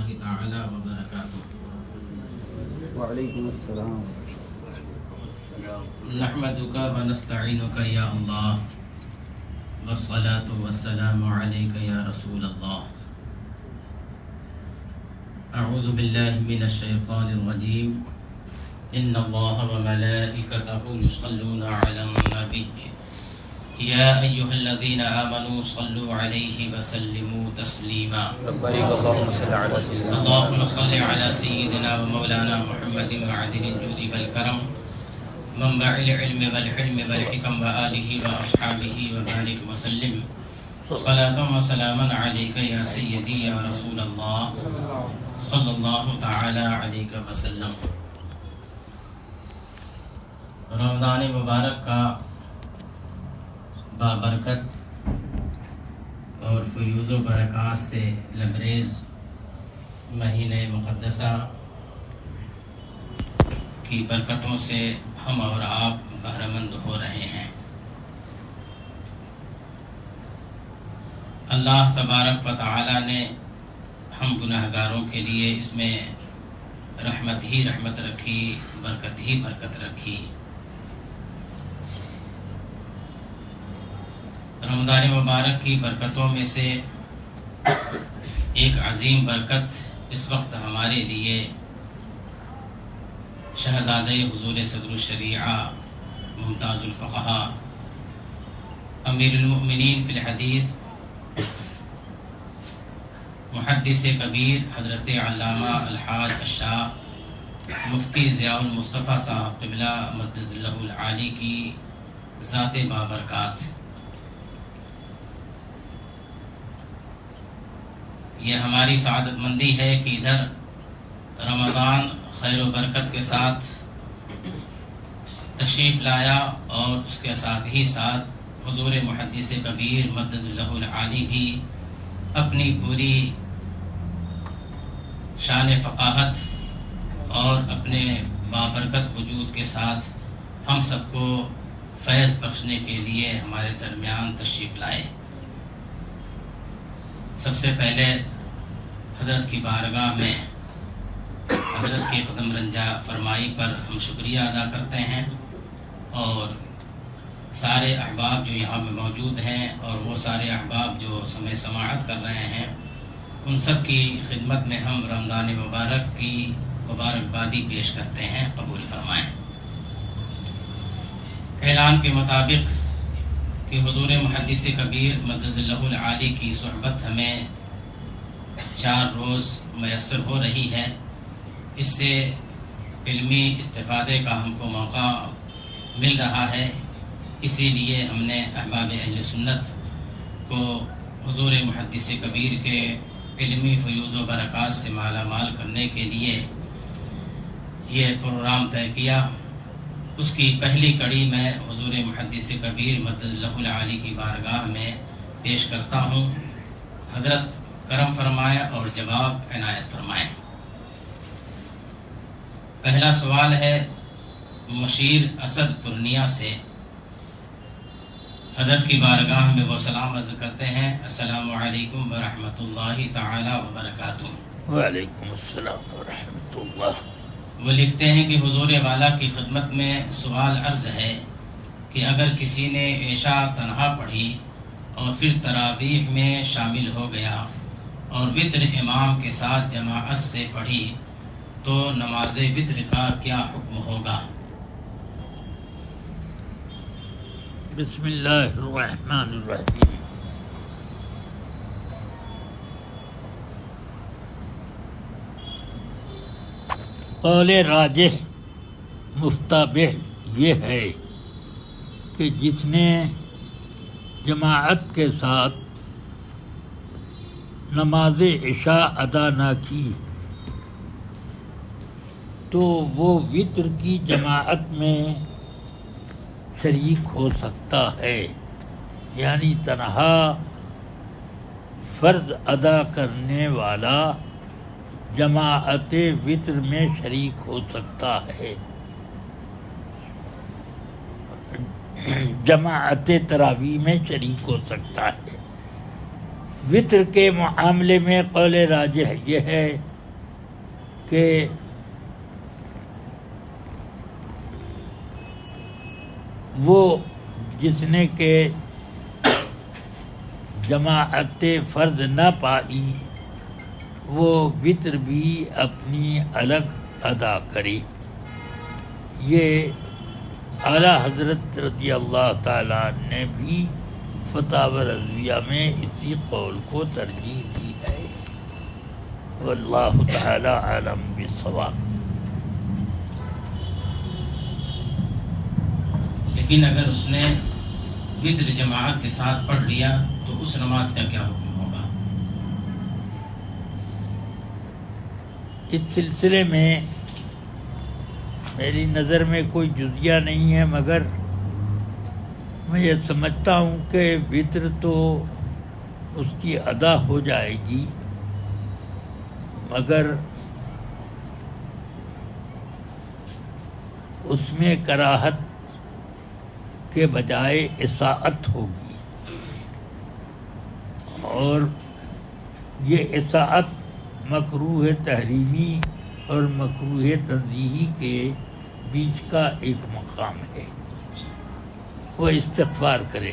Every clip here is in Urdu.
الله تعالى وبركاته. وعليكم السلام. نحمدك ونستعينك يا الله والصلاة والسلام عليك يا رسول الله. أعوذ بالله من الشيطان الرجيم. إن الله وملائكته يصلون على النبي يا أيها الذين آمنوا صلوا عليه وسلموا تسليما. اللهم صل على سيدنا اللهم صل على سيدنا ومولانا محمد معدن الجود والكرم منبع العلم والحلم والحكم وآله وأصحابه وبارك وسلم صلاة وسلاما عليك يا سيدي يا رسول الله صلى الله تعالى عليك وسلم. رمضان مبارک کا بابرکت اور فیوز و برکات سے لبریز مہینہ مقدسہ کی برکتوں سے ہم اور آپ بہرہ مند ہو رہے ہیں. اللہ تبارک و تعالی نے ہم گناہگاروں کے لیے اس میں رحمت ہی رحمت رکھی، برکت ہی برکت رکھی. رمضان مبارک کی برکتوں میں سے ایک عظیم برکت اس وقت ہمارے لیے شہزادہ حضور صدر الشریعہ ممتاز الفقہا امیر المؤمنین فی الحدیث محدث کبیر حضرت علامہ الحاج الشاہ مفتی ضیاء المصطفیٰ صاحب قبلہ مدد اللہ العالی کی ذات بابرکات. یہ ہماری سعادت مندی ہے کہ ادھر رمضان خیر و برکت کے ساتھ تشریف لایا اور اس کے ساتھ ہی ساتھ حضور محدث کبیر مدد اللہ العالی بھی اپنی پوری شان فقاہت اور اپنے بابرکت وجود کے ساتھ ہم سب کو فیض بخشنے کے لیے ہمارے درمیان تشریف لائے. سب سے پہلے حضرت کی بارگاہ میں حضرت کی قدم رنجا فرمائی پر ہم شکریہ ادا کرتے ہیں، اور سارے احباب جو یہاں میں موجود ہیں اور وہ سارے احباب جو سمع سماعت کر رہے ہیں ان سب کی خدمت میں ہم رمضان مبارک کی مبارکبادی پیش کرتے ہیں. قبول فرمائیں. اعلان کے مطابق کہ حضور محدث کبیر مدد اللہ العالی کی صحبت ہمیں 4 روز میسر ہو رہی ہے. اس سے علمی استفادے کا ہم کو موقع مل رہا ہے. اسی لیے ہم نے احباب اہل سنت کو حضور محدث کبیر کے علمی فیوز و برکات سے مالا مال کرنے کے لیے یہ پروگرام طے کیا. اس کی پہلی کڑی میں حضور محدث کبیر مدد اللہ العالی کی بارگاہ میں پیش کرتا ہوں. حضرت کرم فرمائیں اور جواب عنایت فرمائیں. پہلا سوال ہے مشیر اسد پورنیہ سے. حضرت کی بارگاہ میں وہ سلام عرض کرتے ہیں. السلام علیکم ورحمۃ اللہ تعالی وبرکاتہ. وعلیکم السلام ورحمۃ اللہ. وہ لکھتے ہیں کہ حضور والا کی خدمت میں سوال عرض ہے کہ اگر کسی نے عشاء تنہا پڑھی اور پھر تراویح میں شامل ہو گیا اور وتر امام کے ساتھ جماعت سے پڑھی تو نماز وتر کا کیا حکم ہوگا؟ بسم اللہ الرحمن الرحیم. قول راجح مفتبح یہ ہے کہ جس نے جماعت کے ساتھ نماز عشاء ادا نہ کی تو وہ وتر کی جماعت میں شریک ہو سکتا ہے، یعنی تنہا فرض ادا کرنے والا جماعت وتر میں شریک ہو سکتا ہے. جماعت تراویح میں شریک ہو سکتا ہے. وتر کے معاملے میں قول راجح یہ ہے کہ وہ جس نے کہ جماعت فرض نہ پائی وہ وطر بھی اپنی الگ ادا کرے. یہ اعلیٰ حضرت رضی اللہ تعالیٰ نے بھی فتاوی رضویہ میں اسی قول کو ترجیح دی ہے. واللہ تعالی عالم بالصواب. لیکن اگر اس نے وطر جماعت کے ساتھ پڑھ لیا تو اس نماز کا کیا حکم ہوگا؟ اس سلسلے میں میری نظر میں کوئی جزیہ نہیں ہے، مگر میں یہ سمجھتا ہوں کہ وطر تو اس کی ادا ہو جائے گی، مگر اس میں کراہت کے بجائے اطاعت ہوگی، اور یہ اطاعت مکروہ تحریمی اور مکروہ تنزیہی کے بیچ کا ایک مقام ہے. وہ استغفار کرے.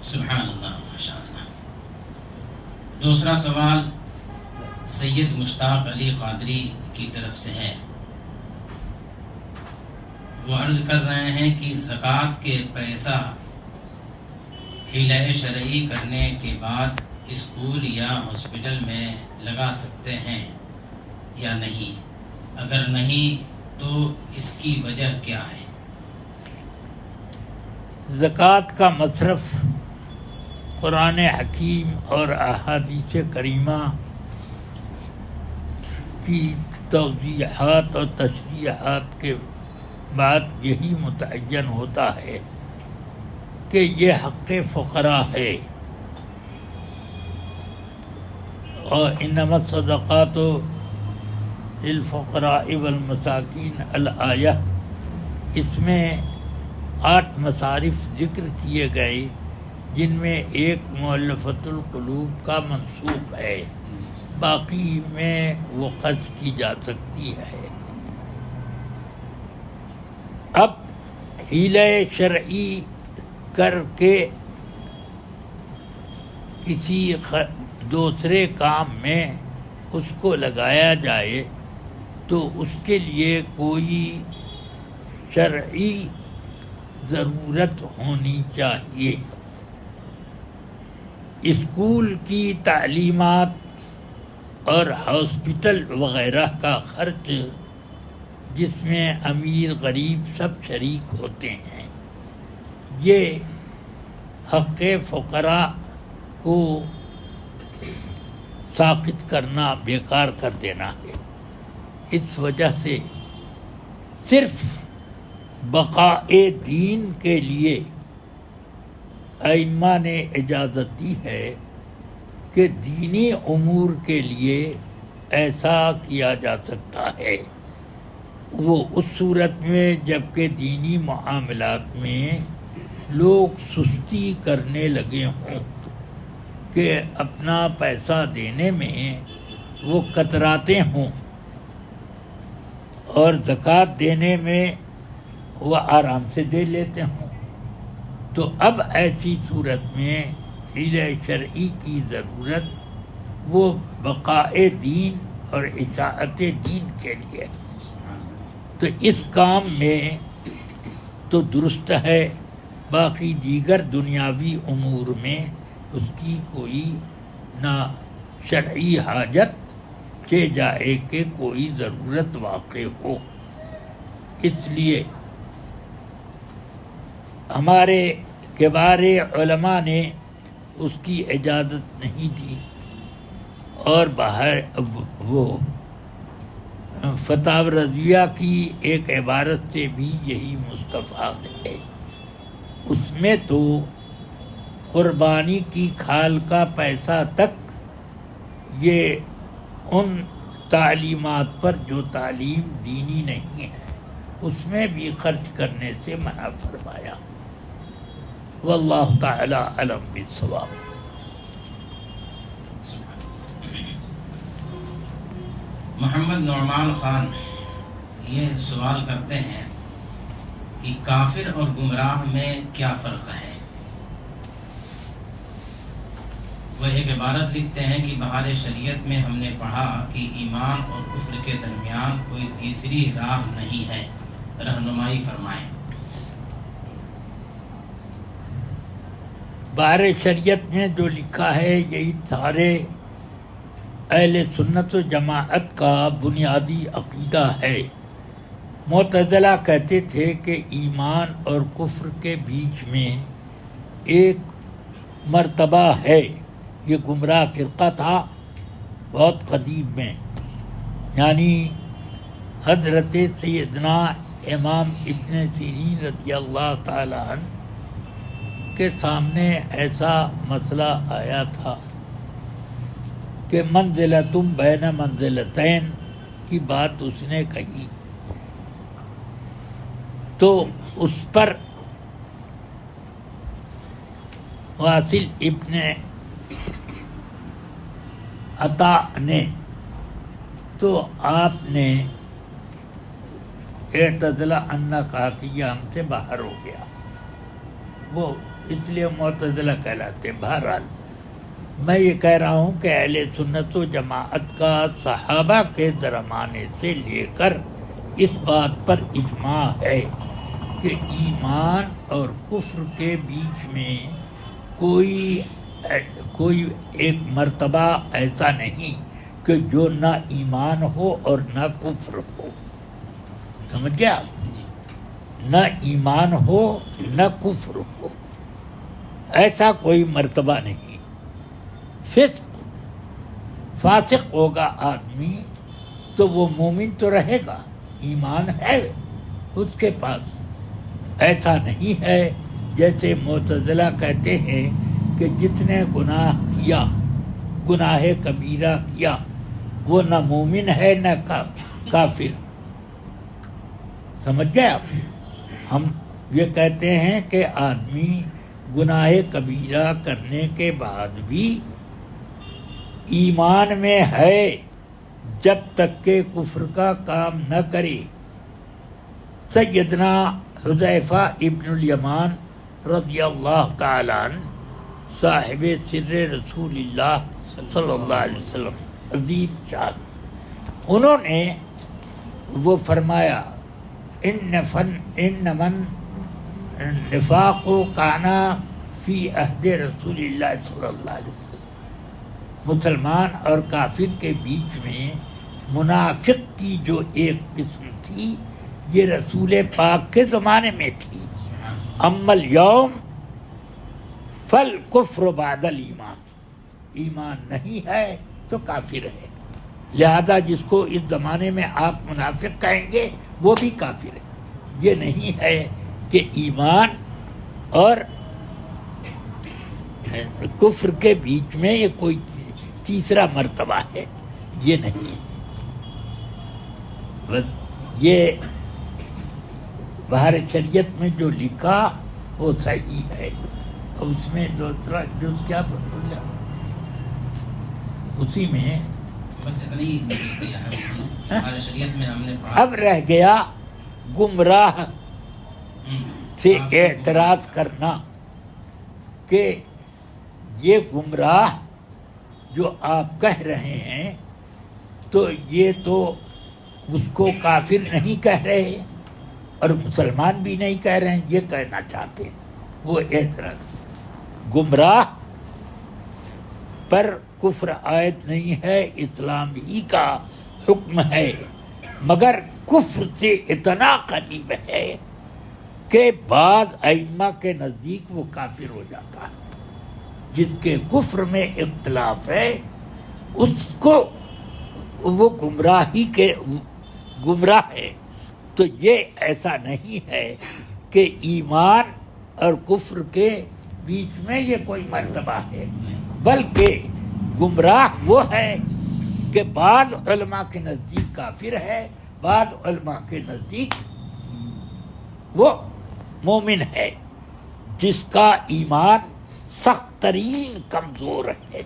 سبحان اللہ، ماشاء اللہ. دوسرا سوال سید مشتاق علی قادری کی طرف سے ہے. وہ عرض کر رہے ہیں کہ زکوٰۃ کے پیسہ حیلہ شرعی کرنے کے بعد اسکول یا ہاسپٹل میں لگا سکتے ہیں یا نہیں؟ اگر نہیں تو اس کی وجہ کیا ہے؟ زکوٰۃ کا مصرف قرآن حکیم اور احادیث کریمہ کی توضیحات اور تشریحات کے بعد یہی متعین ہوتا ہے کہ یہ حق فقراء ہے. اور انما الصدقات للفقراء والمساکین الآیہ، اس میں 8 مصارف ذکر کیے گئے جن میں ایک مؤلفۃ القلوب کا منسوخ ہے، باقی میں وہ خرچ کی جا سکتی ہے. اب حیلہ شرعی کر کے کسی دوسرے کام میں اس کو لگایا جائے تو اس کے لیے کوئی شرعی ضرورت ہونی چاہیے. اسکول کی تعلیمات اور ہاسپٹل وغیرہ کا خرچ جس میں امیر غریب سب شریک ہوتے ہیں، یہ حق فقراء کو ساقط کرنا، بیکار کر دینا ہے. اس وجہ سے صرف بقائے دین کے لیے ائمہ نے اجازت دی ہے کہ دینی امور کے لیے ایسا کیا جا سکتا ہے. وہ اس صورت میں جب کہ دینی معاملات میں لوگ سستی کرنے لگے ہوں کہ اپنا پیسہ دینے میں وہ کتراتے ہوں اور زکوٰۃ دینے میں وہ آرام سے دے لیتے ہوں، تو اب ایسی صورت میں حیلہ شرعی کی ضرورت وہ بقائے دین اور اطاعت دین کے لیے. تو اس کام میں تو درست ہے، باقی دیگر دنیاوی امور میں اس کی کوئی نہ شرعی حاجت کہ جائے کہ کوئی ضرورت واقع ہو. اس لیے ہمارے کبار علماء نے اس کی اجازت نہیں دی، اور باہر وہ فتاوی رضویہ کی ایک عبارت سے بھی یہی مستفاد ہے. اس میں تو قربانی کی کھال کا پیسہ تک یہ ان تعلیمات پر جو تعلیم دینی نہیں ہے اس میں بھی خرچ کرنے سے منع فرمایا. واللہ تعالی علم بالصواب. محمد نعمان خان یہ سوال کرتے ہیں کہ کافر اور گمراہ میں کیا فرق ہے؟ وہ ایک عبارت لکھتے ہیں کہ بہار شریعت میں ہم نے پڑھا کہ ایمان اور کفر کے درمیان کوئی تیسری راہ نہیں ہے، رہنمائی فرمائیں۔ بہار شریعت میں جو لکھا ہے یہی سارے اہل سنت و جماعت کا بنیادی عقیدہ ہے۔ معتزلہ کہتے تھے کہ ایمان اور کفر کے بیچ میں ایک مرتبہ ہے۔ یہ گمراہ فرقہ تھا بہت قدیم میں، یعنی حضرت سیدنا امام ابن سیرین رضی اللہ تعالی عنہ کے سامنے ایسا مسئلہ آیا تھا کہ منزلتم بین منزلتین کی بات اس نے کہی، تو اس پر واصل ابن عطا نے تو آپ نے اعتزلہ انا کہا کہ یہ ہم سے باہر ہو گیا، وہ اس لیے معتزلہ کہلاتے۔ بہرحال میں یہ کہہ رہا ہوں کہ اہل سنت و جماعت کا صحابہ کے زمانے سے لے کر اس بات پر اجماع ہے کہ ایمان اور کفر کے بیچ میں کوئی ایک مرتبہ ایسا نہیں کہ جو نہ ایمان ہو اور نہ کفر ہو۔ سمجھ گیا؟ نہ ایمان ہو نہ کفر ہو، ایسا کوئی مرتبہ نہیں۔ فاسق ہوگا آدمی تو وہ مومن تو رہے گا، ایمان ہے اس کے پاس۔ ایسا نہیں ہے جیسے معتزلہ کہتے ہیں کہ جس نے گناہ کیا، گناہ کبیرہ کیا، وہ نہ مومن ہے نہ کافر۔ سمجھ گئے آپ؟ ہم یہ کہتے ہیں کہ آدمی گناہ کبیرہ کرنے کے بعد بھی ایمان میں ہے جب تک کہ کفر کا کام نہ کرے۔ سیدنا حذیفہ ابن الیمان رضی اللہ تعالی عنہ صاحب سر رسول اللہ صلی اللہ علیہ وسلم عظیم شان، انہوں نے وہ فرمایا ان من نفاق کانا فی عہد رسول اللہ صلی اللہ علیہ وسلم، مسلمان اور کافر کے بیچ میں منافق کی جو ایک قسم تھی یہ رسول پاک کے زمانے میں تھی۔ اما الیوم فالکفر بعد الایمان، ایمان نہیں ہے تو کافر ہے، لہذا جس کو اس زمانے میں آپ منافق کہیں گے وہ بھی کافر ہے۔ یہ نہیں ہے کہ ایمان اور کفر کے بیچ میں یہ کوئی تیسرا مرتبہ ہے، یہ نہیں۔ بس یہ بہار شریعت میں جو لکھا وہ صحیح ہے۔ اس میں دوسرا جز کیا بولا اسی میں بس اتنی کیا ہے بہار شریعت میں ہم نے پڑھا۔ اب رہ گیا گمراہ سے اعتراض کرنا کہ یہ گمراہ جو آپ کہہ رہے ہیں تو یہ تو اس کو کافر نہیں کہہ رہے اور مسلمان بھی نہیں کہہ رہے ہیں، یہ کہنا چاہتے ہیں۔ وہ اعتراض گمراہ پر کفر عائد نہیں ہے، اسلام ہی کا حکم ہے، مگر کفر سے اتنا قریب ہے کہ بعض ائمہ کے نزدیک وہ کافر ہو جاتا ہے۔ جس کے کفر میں اختلاف ہے اس کو وہ گمراہی کے گمراہ ہے۔ تو یہ ایسا نہیں ہے کہ ایمان اور کفر کے بیچ میں یہ کوئی مرتبہ ہے، بلکہ گمراہ وہ ہے کہ بعض علماء کے نزدیک کافر ہے، بعض علماء کے نزدیک وہ مومن ہے جس کا ایمان سخت ترین کمزور ہے۔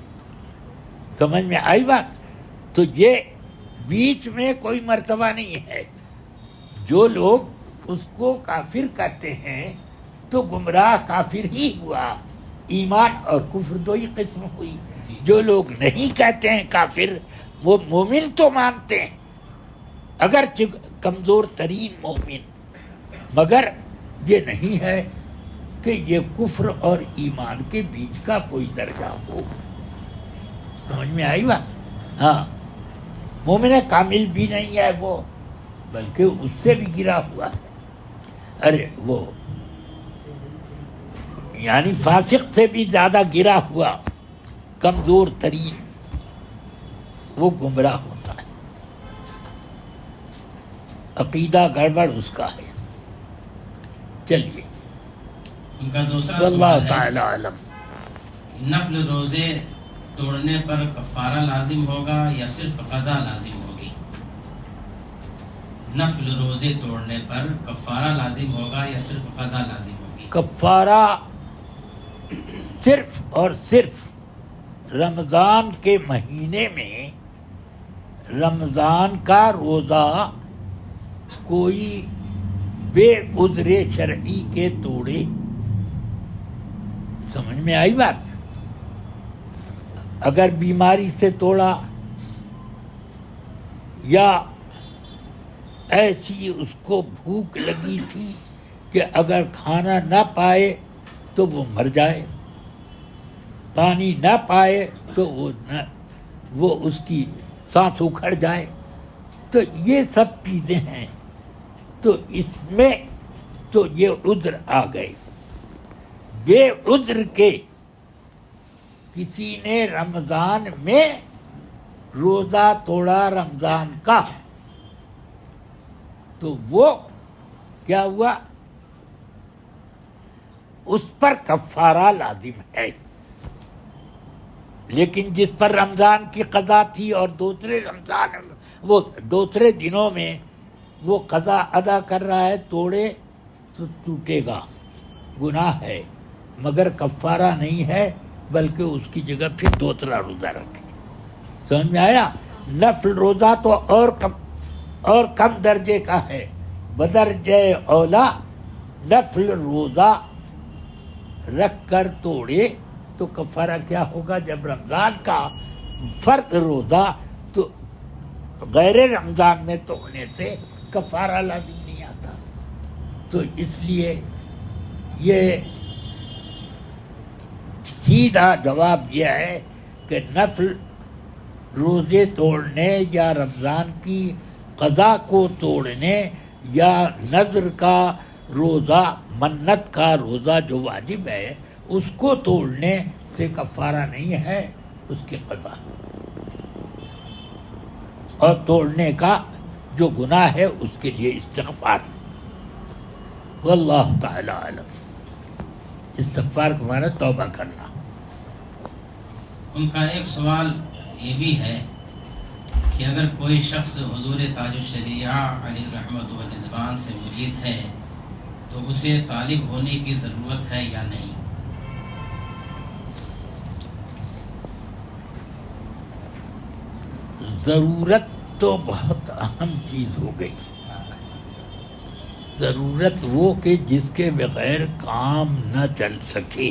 سمجھ میں آئی بات؟ تو یہ بیچ میں کوئی مرتبہ نہیں ہے. جو لوگ اس کو کافر کہتے ہیں تو گمراہ کافر ہی ہوا. ایمان اور کفر دو ہی قسم ہوئی. جو لوگ نہیں کہتے ہیں کافر، وہ مومن تو مانتے ہیں، اگرچہ کمزور ترین مومن، مگر یہ نہیں ہے کہ یہ کفر اور ایمان کے بیچ کا کوئی درجہ ہو. سمجھ میں آئی بات؟ ہاں، مومن کامل بھی نہیں ہے وہ، بلکہ اس سے بھی گرا ہوا ہے. ارے وہ یعنی فاسق سے بھی زیادہ گرا ہوا، کمزور ترین، وہ گمراہ ہوتا ہے. عقیدہ گڑبڑ اس کا ہے. چلیے، ان کا دوسرا اللہ سوال تعالی ہے علم. نفل روزے توڑنے پر کفارہ لازم ہوگا یا صرف قضا لازم ہوگی؟ نفل روزے توڑنے پر کفارہ لازم ہوگا یا صرف قضا لازم ہوگی؟ کفارہ صرف اور صرف رمضان کے مہینے میں رمضان کا روزہ کوئی بے عذر شرعی کے توڑے. سمجھ میں آئی بات؟ اگر بیماری سے توڑا یا ایسی اس کو بھوک لگی تھی کہ اگر کھانا نہ پائے تو وہ مر جائے، پانی نہ پائے تو وہ اس کی سانس اکھڑ جائے، تو یہ سب چیزیں ہیں. تو اس میں تو یہ عذر آ گئے. بے عذر کے کسی نے رمضان میں روزہ توڑا رمضان کا، تو وہ کیا ہوا؟ اس پر کفارہ لازم ہے. لیکن جس پر رمضان کی قضا تھی اور دوسرے دنوں میں وہ قضا ادا کر رہا ہے، توڑے تو ٹوٹے گا، گناہ ہے، مگر کفارہ نہیں ہے، بلکہ اس کی جگہ پھر دوسرا روزہ رکھے. سمجھ میں آیا؟ نفل روزہ تو اور کم درجے کا ہے. بدرجہ اولا نفل روزہ رکھ کر توڑے تو کفارہ کیا ہوگا؟ جب رمضان کا فرض روزہ تو غیر رمضان میں توڑنے سے کفارہ لازم نہیں آتا. تو اس لیے یہ سیدھا جواب یہ ہے کہ نفل روزے توڑنے یا رمضان کی قضا کو توڑنے یا نذر کا روزہ، منت کا روزہ جو واجب ہے، اس کو توڑنے سے کفارہ نہیں ہے، اس کی قضا. اور توڑنے کا جو گناہ ہے اس کے لیے استغفار. واللہ تعالی علم. استغفار کو معنی توبہ کرنا. ان کا ایک سوال یہ بھی ہے کہ اگر کوئی شخص حضور تاج الشریعہ علیہ رحمت و رضوان سے مرید ہے تو اسے طالب ہونے کی ضرورت ہے یا نہیں؟ ضرورت تو بہت اہم چیز ہو گئی. ضرورت وہ کہ جس کے بغیر کام نہ چل سکے،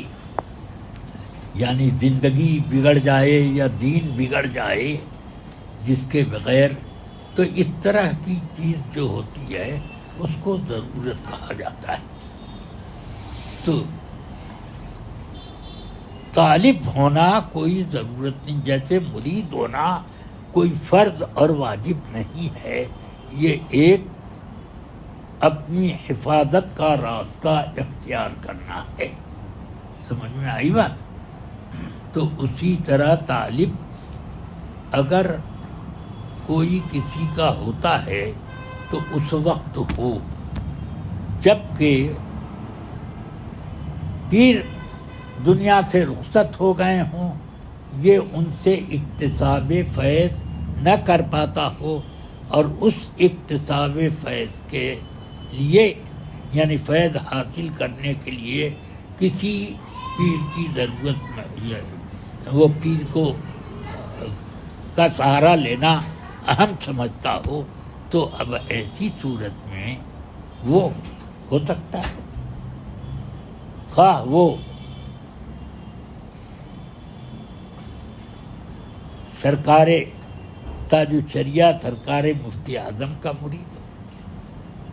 یعنی زندگی بگڑ جائے یا دین بگڑ جائے جس کے بغیر، تو اس طرح کی چیز جو ہوتی ہے اس کو ضرورت کہا جاتا ہے. تو طالب ہونا کوئی ضرورت نہیں، جیسے مرید ہونا کوئی فرض اور واجب نہیں ہے. یہ ایک اپنی حفاظت کا راستہ اختیار کرنا ہے. سمجھ میں آئی بات؟ تو اسی طرح طالب اگر کوئی کسی کا ہوتا ہے تو اس وقت ہو جب کہ پیر دنیا سے رخصت ہو گئے ہوں، یہ ان سے اکتساب فیض نہ کر پاتا ہو، اور اس اکتساب فیض کے لیے یعنی فیض حاصل کرنے کے لیے کسی پیر کی ضرورت، وہ پیر کو کا سہارا لینا اہم سمجھتا ہو تو اب ایسی صورت میں وہ ہو سکتا ہے، خواہ وہ سرکار تاج الشریعہ سرکار مفتی اعظم کا مرید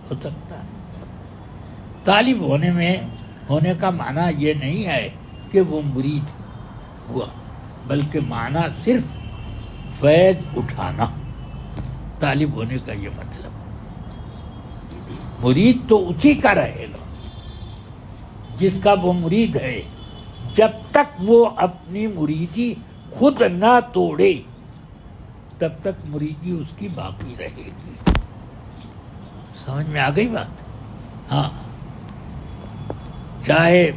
ہو سکتا ہے۔ طالب ہونے کا معنی یہ نہیں ہے کہ وہ مرید ہوا، بلکہ معنی صرف فیض اٹھانا، طالب ہونے کا یہ مطلب۔ مرید تو اسی کا رہے گا جس کا وہ مرید ہے، جب تک وہ اپنی مریدی خود نہ توڑے تب تک مریدی اس کی باقی رہے گی۔ سمجھ میں آ گئی بات؟ ہاں، چاہے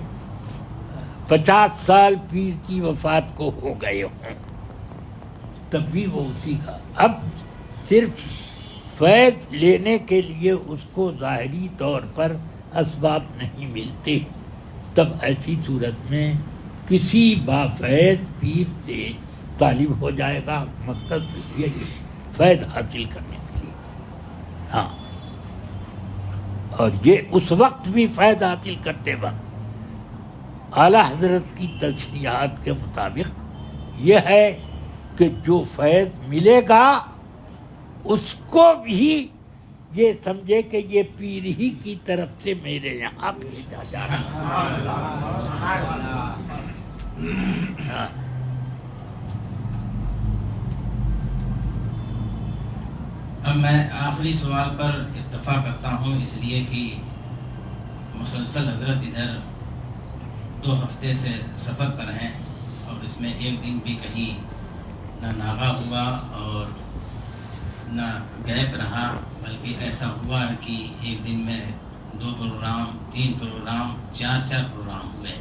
50 سال پیر کی وفات کو ہو گئے ہوں تب بھی وہ اسی کا۔ اب صرف فیض لینے کے لیے اس کو ظاہری طور پر اسباب نہیں ملتے، تب ایسی صورت میں کسی بافیض پیر سے طالب ہو جائے گا، مقصد یہ فیض حاصل کرنے کے لیے۔ ہاں، اور یہ اس وقت بھی فیض حاصل کرتے وقت اعلیٰ حضرت کی تشریحات کے مطابق یہ ہے کہ جو فیض ملے گا اس کو بھی یہ سمجھے کہ یہ پیر ہی کی طرف سے میرے یہاں بھیجا جا رہا ہے۔ اب میں آخری سوال پر اکتفا کرتا ہوں، اس لیے کہ مسلسل حضرت ادھر 2 ہفتے سے سفر پر ہیں اور اس میں ایک دن بھی کہیں نہ ناغہ ہوا اور نہ گیپ رہا، بلکہ ایسا ہوا کہ ایک دن میں 2 پروگرام 3 پروگرام 4 پروگرام ہوئے۔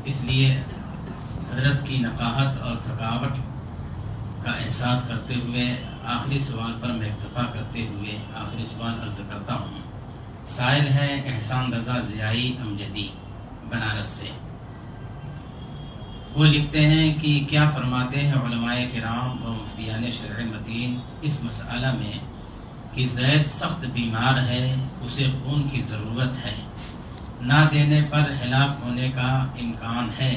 اس لیے حضرت کی نقاہت اور تھکاوٹ کا احساس کرتے ہوئے آخری سوال پر میں اکتفا کرتے ہوئے آخری سوال عرض کرتا ہوں۔ سائل ہیں احسان رضا ضیائی امجدی بنارس سے۔ وہ لکھتے ہیں کہ کیا فرماتے ہیں علماء کرام و مفتیان شرع متین اس مسئلہ میں کہ زید سخت بیمار ہے، اسے خون کی ضرورت ہے، نہ دینے پر ہلاک ہونے کا امکان ہے،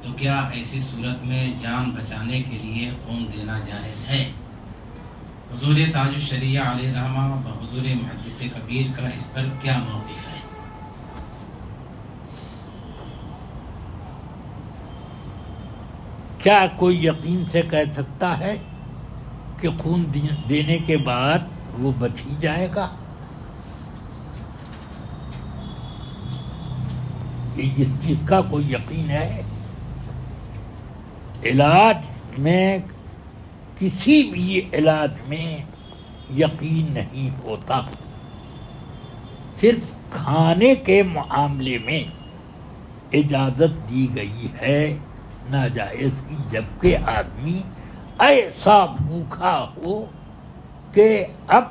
تو کیا ایسی صورت میں جان بچانے کے لیے خون دینا جائز ہے؟ حضور تاج الشریعہ علیہ رحمہ و حضور محدث کبیر کا اس پر کیا موقف ہے؟ کیا کوئی یقین سے کہہ سکتا ہے کہ خون دینے کے بعد وہ بچ ہی جائے گا؟ یہ جس چیز کا کوئی یقین ہے، علاج میں کسی بھی علاج میں یقین نہیں ہوتا، صرف کھانے کے معاملے میں اجازت دی گئی ہے ناجائز کی، جبکہ آدمی ایسا بھوکا ہو کہ اب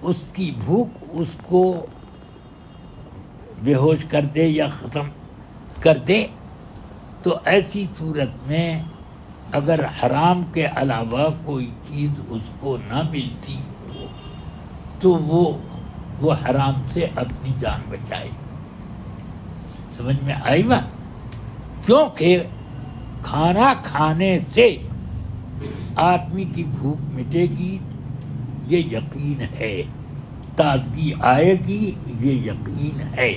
اس کی بھوک اس کو بے ہوش کر دے یا ختم کر دے، تو ایسی صورت میں اگر حرام کے علاوہ کوئی چیز اس کو نہ ملتی تو وہ حرام سے اپنی جان بچائے۔ سمجھ میں آئی بات؟ کیونکہ کھانا کھانے سے آدمی کی بھوک مٹے گی، یہ یقین ہے، تازگی آئے گی، یہ یقین ہے،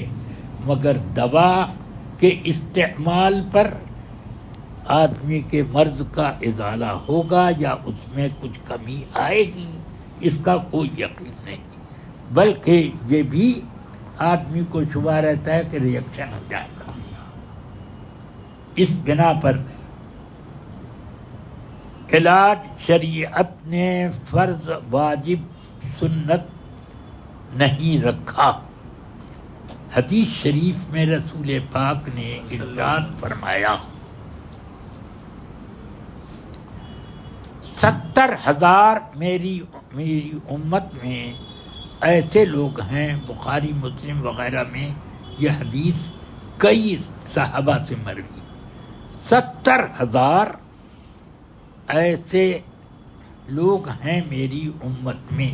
مگر دوا کے استعمال پر آدمی کے مرض کا ازالہ ہوگا یا اس میں کچھ کمی آئے گی، اس کا کوئی یقین نہیں، بلکہ یہ بھی آدمی کو شبہ رہتا ہے کہ ریئیکشن ہو جائے گا۔ اس بنا پر علاج شریعت نے فرض واجب سنت نہیں رکھا۔ حدیث شریف میں رسول پاک نے ارشاد فرمایا 70,000 میری امت میں ایسے لوگ ہیں، بخاری مسلم وغیرہ میں یہ حدیث کئی صحابہ سے مروی، 70,000 ایسے لوگ ہیں میری امت میں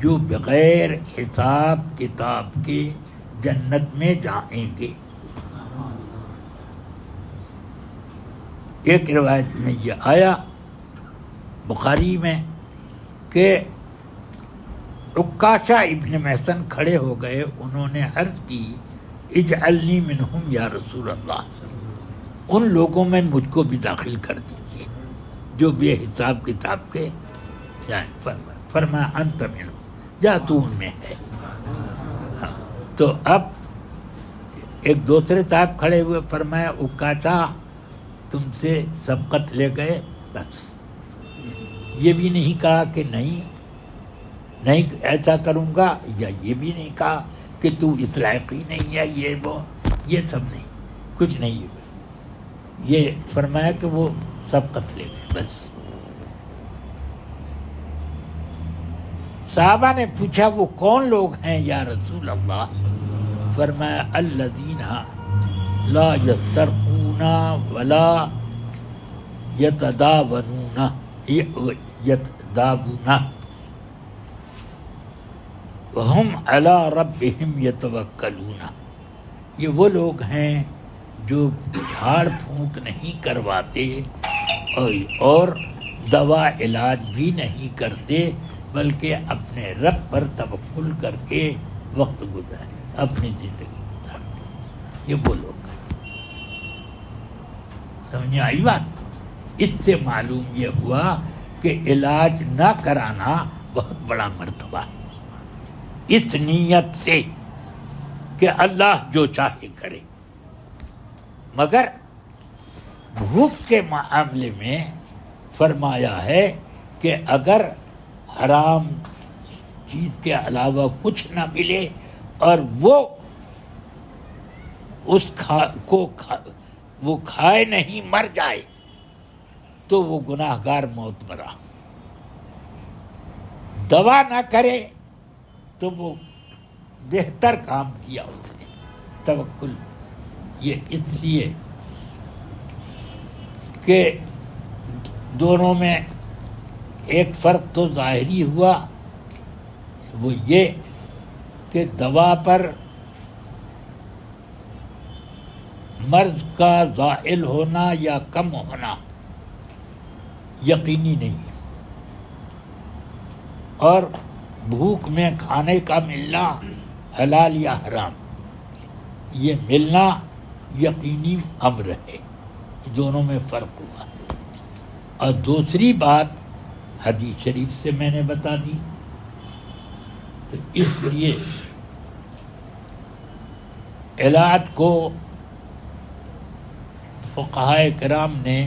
جو بغیر حساب کتاب کے جنت میں جائیں گے. ایک روایت میں یہ آیا بخاری میں کہ عکاشہ ابن محصن کھڑے ہو گئے، انہوں نے عرض کی اجعلنی منہم یا رسول اللہ، ان لوگوں میں مجھ کو بھی داخل کر دیجیے جو بے حساب کتاب کے جائیں. فرمایا انت منہم، جا تو ان میں ہے. تو اب ایک دوسرے صاحب کھڑے ہوئے، فرمایا عکاشہ تم سے سبقت لے گئے، بس یہ بھی نہیں کہا کہ نہیں ایسا کروں گا، یا یہ بھی نہیں کہا کہ تو اس لائق ہی نہیں ہے، یہ وہ یہ سب نہیں، کچھ نہیں. یہ فرمایا کہ وہ سبقت لے گئے بس. صحابہ نے پوچھا وہ کون لوگ ہیں یا رسول اللہ؟ فرمایا الذین لا یسترقون ولا یتداوون وہم علی ربہم یتوکلون. یہ وہ لوگ ہیں جو جھاڑ پھونک نہیں کرواتے اور دوا علاج بھی نہیں کرتے، بلکہ اپنے رب پر توکل کر کے وقت اپنی زندگی گزارتے ہیں. یہ وہ لوگ ہیں. سمجھ آئی بات؟ اس سے معلوم یہ ہوا کہ علاج نہ کرانا بہت بڑا مرتبہ ہے، اس نیت سے کہ اللہ جو چاہے کرے. مگر بھوک کے معاملے میں فرمایا ہے کہ اگر حرام چیز کے علاوہ کچھ نہ ملے اور وہ کھائے نہیں مر جائے تو وہ گناہ گار موت مرا. دوا نہ کرے تو وہ بہتر کام کیا اس نے. توکل یہ اس لیے کہ دونوں میں ایک فرق تو ظاہری ہوا، وہ یہ کہ دوا پر مرض کا زائل ہونا یا کم ہونا یقینی نہیں، اور بھوک میں کھانے کا ملنا حلال یا حرام یہ ملنا یقینی امر ہے. دونوں میں فرق ہوا. اور دوسری بات حدیث شریف سے میں نے بتا دی، تو اس لیے علاج کو فقہائے کرام نے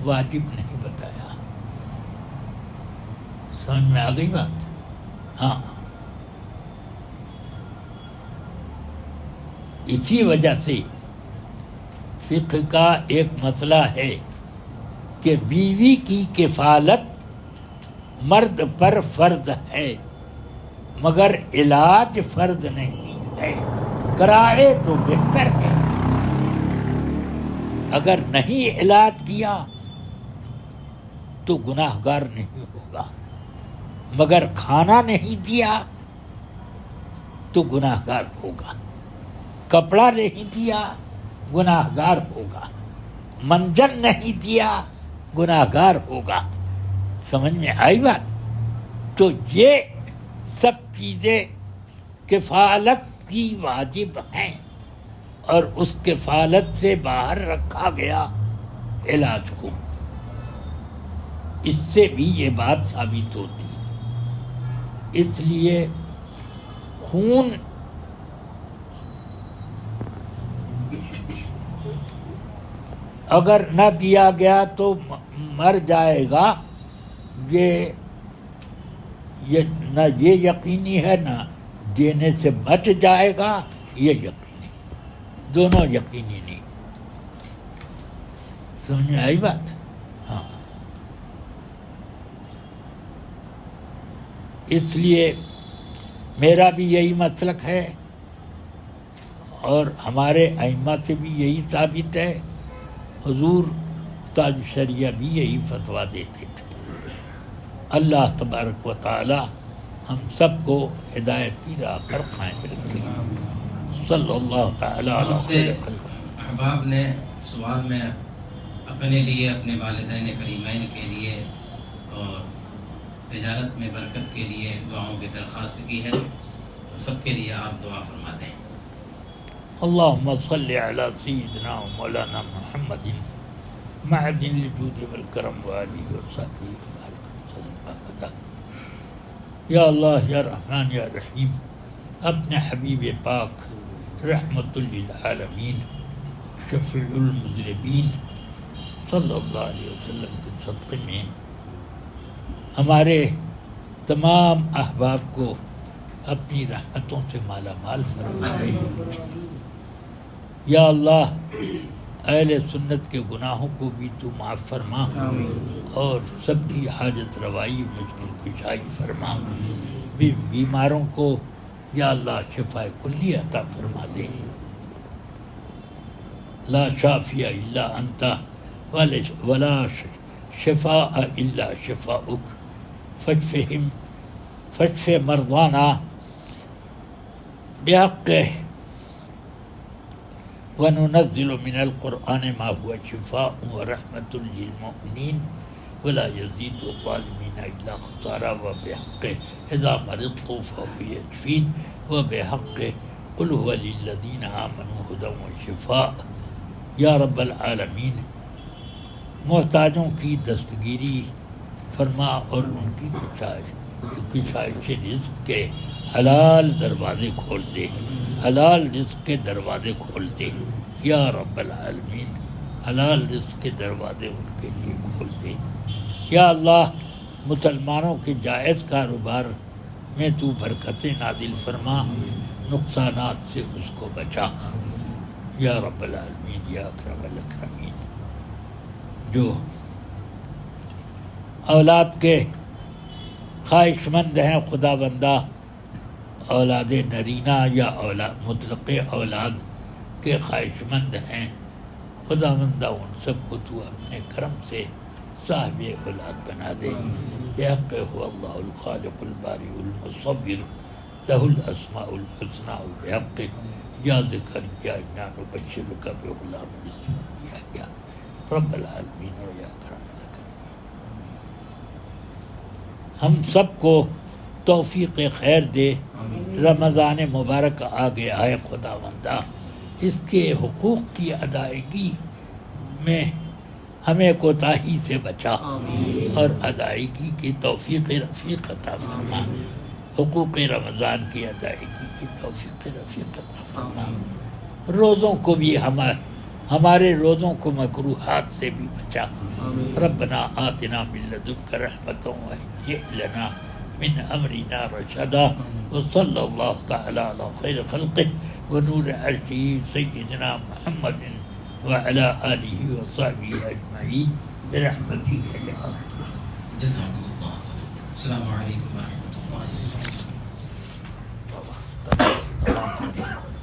واجب نہیں بتایا. سمجھ میں آ گئی بات؟ ہاں، اسی وجہ سے فقہ کا ایک مسئلہ ہے کہ بیوی کی کفالت مرد پر فرض ہے مگر علاج فرض نہیں ہے. کرائے تو بہتر ہے، اگر نہیں علاج کیا تو گناہ گار نہیں ہوگا، مگر کھانا نہیں دیا تو گناہ گار ہوگا، کپڑا نہیں دیا گناہ گار ہوگا، منجن نہیں دیا گناہ گار ہوگا. سمجھ میں آئی بات؟ تو یہ سب چیزیں کفالت کی واجب ہیں، اور اس کفالت سے باہر رکھا گیا علاج کو. اس سے بھی یہ بات ثابت ہوتی. اس لیے خون اگر نہ دیا گیا تو مر جائے گا، یہ نہ یہ یقینی ہے، نہ دینے سے بچ جائے گا یہ یقینی، دونوں یقینی نہیں. سمجھ میں آئی بات؟ ہاں. اس لیے میرا بھی یہی مسلک ہے اور ہمارے ائمہ سے بھی یہی ثابت ہے. حضور تاج شریعہ بھی یہی فتویٰ دیتے تھے. اللہ تبارک و تعالی ہم سب کو ہدایت کی راہ پر قائم رکھے. صلی اللہ تعالی علی بہت سے خیر خلق. احباب نے سوال میں اپنے لیے، اپنے والدین کریمین کے لیے اور تجارت میں برکت کے لیے دعاؤں کی درخواست کی ہے، تو سب کے لیے آپ دعا فرما دیں. اللهم صل على سيدنا ومولانا محمد معدن الجود والكرم وآله وصحبه وسلم. یا اللہ یا رحمان یا رحیم، اپنے حبیب پاک رحمت للعالمین شفیع المذنبین صلی اللہ علیہ وسلم کے صدقے میں ہمارے تمام احباب کو اپنی رحمتوں سے مالا مال فرمائے. یا اللہ اہل سنت کے گناہوں کو بھی تو معاف فرما اور سب کی حاجت روائی مشکل کشائی فرما. بیماروں کو یا اللہ شفاء کلی عطا فرما دے. لا شافی الا انت ولا شفاء الا شفاؤک فاشف مرضانا بحق وننزل من القرآن ما هو شفاء ورحمة للمؤمنين ولا يزيد الظالمين إلا خسارا وبحق إذا مرضت فهو يشفين وبحق قل هو للذين آمنوا هدى وشفاء. یا رب العالمین، محتاجوں کی دستگیری فرما اور ان کی کشائش رزق کے حلال دروازے کھول دے، حلال رزق کے دروازے کھول دے. یا رب العالمین، حلال رزق کے دروازے ان کے لیے کھول دے. یا اللہ مسلمانوں کے جائز کاروبار میں تو برکتیں نازل فرما، نقصانات سے اس کو بچا. یا رب العالمین یا اکرم الاکرمین، جو اولاد کے خواہش مند ہیں خدا بندہ، اولاد نرینہ یا مطلق اولاد کے خواہش مند ہیں، خدا بندہ ان سب کو تو اپنے کرم سے صاحب اولاد بنا دے. بحق هو اللہ الخالق الباری المصور لہ الاسماء الحسنى بحق یا زکریا انا نبشرک بغلام اسمہ یحییٰ. رب العالمین و یا اکرم الاکرمین، ہم سب کو توفیق خیر دے. رمضان مبارک آگے آئے خدا بندہ، اس کے حقوق کی ادائیگی میں ہمیں کوتاہی سے بچا اور ادائیگی کی توفیق رفیق عطا فرما. حقوق رمضان کی ادائیگی کی توفیق رفیق عطا فرما. روزوں کو بھی ہمارے روزوں کو مکروہات سے بھی بچا. ربنا آتنا من لدنک رحمۃ وہیئ لنا من امرنا رشدا. وصلی اللہ تعالی علی خیر خلقہ ونور عرشہ سیدنا محمد وعلی آلہ وصحبہ اجمعین برحمتک یا ارحم. جزاکم اللہ. السلام علیکم ورحمۃ اللہ.